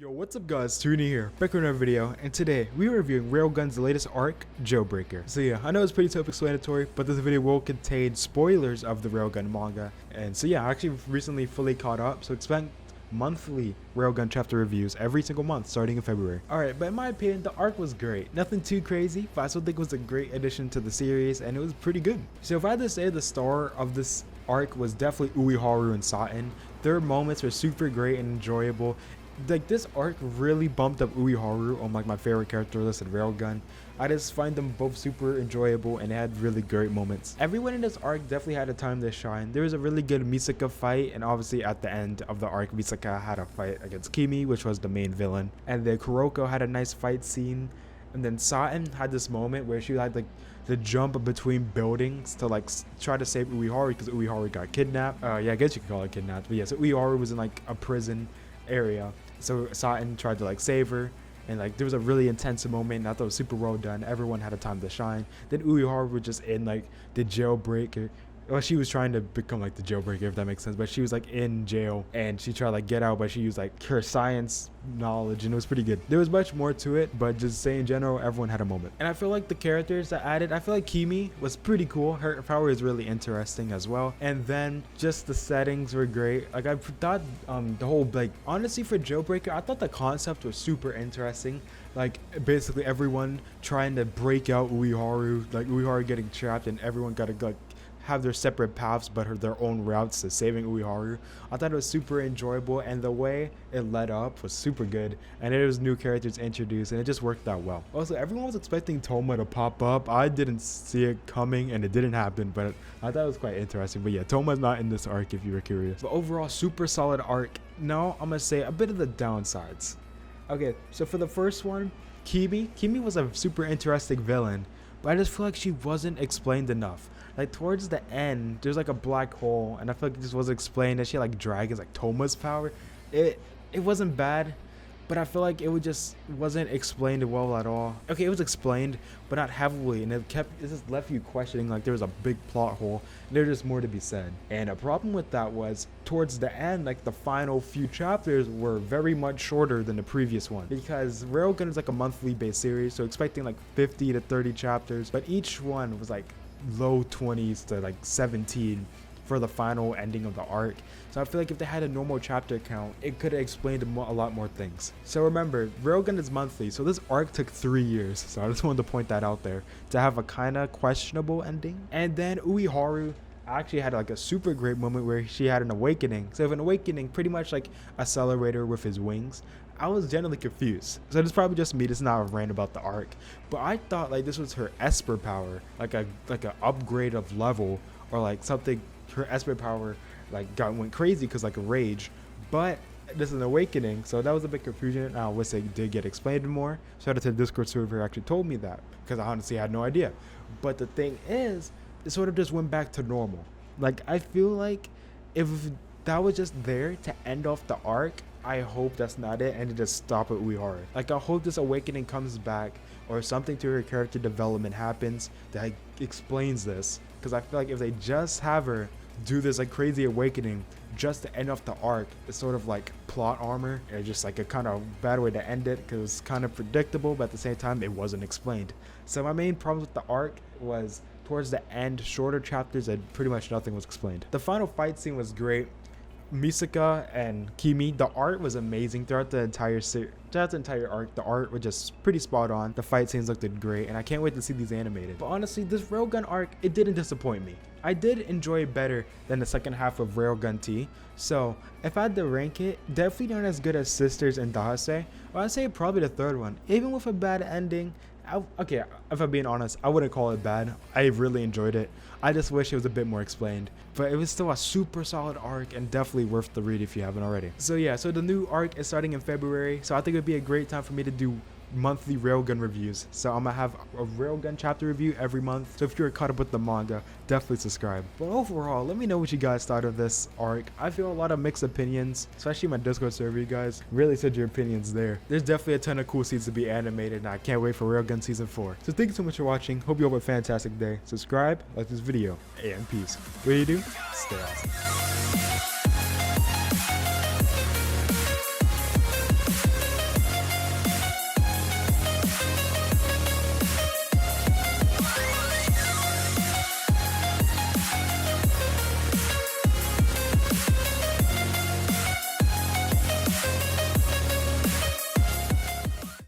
Yo, what's up guys, Toonie here, back with another video, and today we are reviewing Railgun's latest arc, Jailbreaker. So yeah, I know it's pretty self-explanatory, but this video will contain spoilers of the Railgun manga. And so yeah, I actually recently fully caught up, so expect monthly Railgun chapter reviews every single month starting in February. Alright, but in my opinion, the arc was great. Nothing too crazy, but I still think it was a great addition to the series, and it was pretty good. So if I had to say the star of this arc was definitely Ueharu and Satin. Their moments were super great and enjoyable. Like, this arc really bumped up Ueharu on like my favorite character list in Railgun. I just find them both super enjoyable and had really great moments. Everyone in this arc definitely had a time to shine. There was a really good Misaka fight, and obviously at the end of the arc, Misaka had a fight against Kimi, which was the main villain. And then Kuroko had a nice fight scene. And then Satin had this moment where she had like the jump between buildings to like try to save Ueharu because Ueharu got kidnapped. Yeah, I guess you could call it kidnapped. But yeah, so Ueharu was in like a prison area. So Satin tried to like save her, and like there was a really intense moment, and I thought it was super well done. Everyone had a time to shine. Then Ueharu was just in like the jailbreaker. Well, she was trying to become like the jailbreaker, if that makes sense, but she was like in jail and she tried to like get out, but she used like her science knowledge, and it was pretty good. There was much more to it, but just saying in general, everyone had a moment. And I feel like the characters that added, I feel like Kimi was pretty cool. Her power is really interesting as well. And then just the settings were great. Like I thought the whole, like, honestly for Jailbreaker, I thought the concept was super interesting. Like basically everyone trying to break out Ueharu, like Ueharu getting trapped, and everyone got to like have their separate paths but their own routes to saving Ueharu. I thought it was super enjoyable, and the way it led up was super good, and there was new characters introduced, and it just worked out well. Also, everyone was expecting Toma to pop up. I didn't see it coming, and it didn't happen, but I thought it was quite interesting. But yeah, Toma's not in this arc if you were curious. But overall, super solid arc. Now I'm gonna say a bit of the downsides. Okay, so for the first one, Kimi was a super interesting villain, but I just feel like she wasn't explained enough. Like towards the end, there's like a black hole, and I feel like it just wasn't explained that she had like dragons, like Toma's power. It wasn't bad, but I feel like it just wasn't explained well at all. Okay, it was explained, but not heavily, and it just left you questioning, like there was a big plot hole, and there's just more to be said. And a problem with that was towards the end, like the final few chapters were very much shorter than the previous one, because Railgun is like a monthly based series, so expecting like 50 to 30 chapters, but each one was like low 20s to like 17 for the final ending of the arc. So I feel like if they had a normal chapter count, it could have explained a lot more things. So remember, Railgun is monthly, so this arc took 3 years, so I just wanted to point that out there, to have a kind of questionable ending. And then Ueharu actually had like a super great moment where she had an awakening. So if an awakening, pretty much like Accelerator with his wings. I was generally confused. So it's probably just me, this is not a rant about the arc, but I thought like this was her Esper power, like a upgrade of level, or like something. Her Esper power like went crazy because like a rage, but this is an awakening, so that was a bit confusion. I wish they did get explained more. Shout out to the Discord server who actually told me that, because I honestly had no idea. But the thing is, it sort of just went back to normal. Like I feel like if that was just there to end off the arc, I hope that's not it, and to just stop at Ueharu. Like I hope this awakening comes back, or something to her character development happens that explains this, because I feel like if they just have her do this like crazy awakening just to end off the arc, it's sort of like plot armor, and just like a kind of bad way to end it, because it's kind of predictable, but at the same time it wasn't explained. So my main problem with the arc was towards the end, shorter chapters, and pretty much nothing was explained. The final fight scene was great. Misaka and Kimi, the art was amazing throughout the entire arc. The art was just pretty spot on. The fight scenes looked great, and I can't wait to see these animated. But honestly, this Railgun arc, it didn't disappoint me. I did enjoy it better than the second half of Railgun T. So if I had to rank it, definitely not as good as Sisters and Dahase, but I'd say probably the third one. Even with a bad ending, okay, if I'm being honest, I wouldn't call it bad. I really enjoyed it. I just wish it was a bit more explained, but it was still a super solid arc, and definitely worth the read if you haven't already. So yeah, so the new arc is starting in February, so I think it would be a great time for me to do monthly Railgun reviews. So I'm gonna have a Railgun chapter review every month, so if you're caught up with the manga, definitely subscribe. But overall, let me know what you guys thought of this arc. I feel a lot of mixed opinions, especially my Discord server. You guys really said your opinions there. There's definitely a ton of cool scenes to be animated, and I can't wait for Railgun season 4. So thank you so much for watching. Hope you have a fantastic day. Subscribe, like this video, and peace. What do? Stay awesome.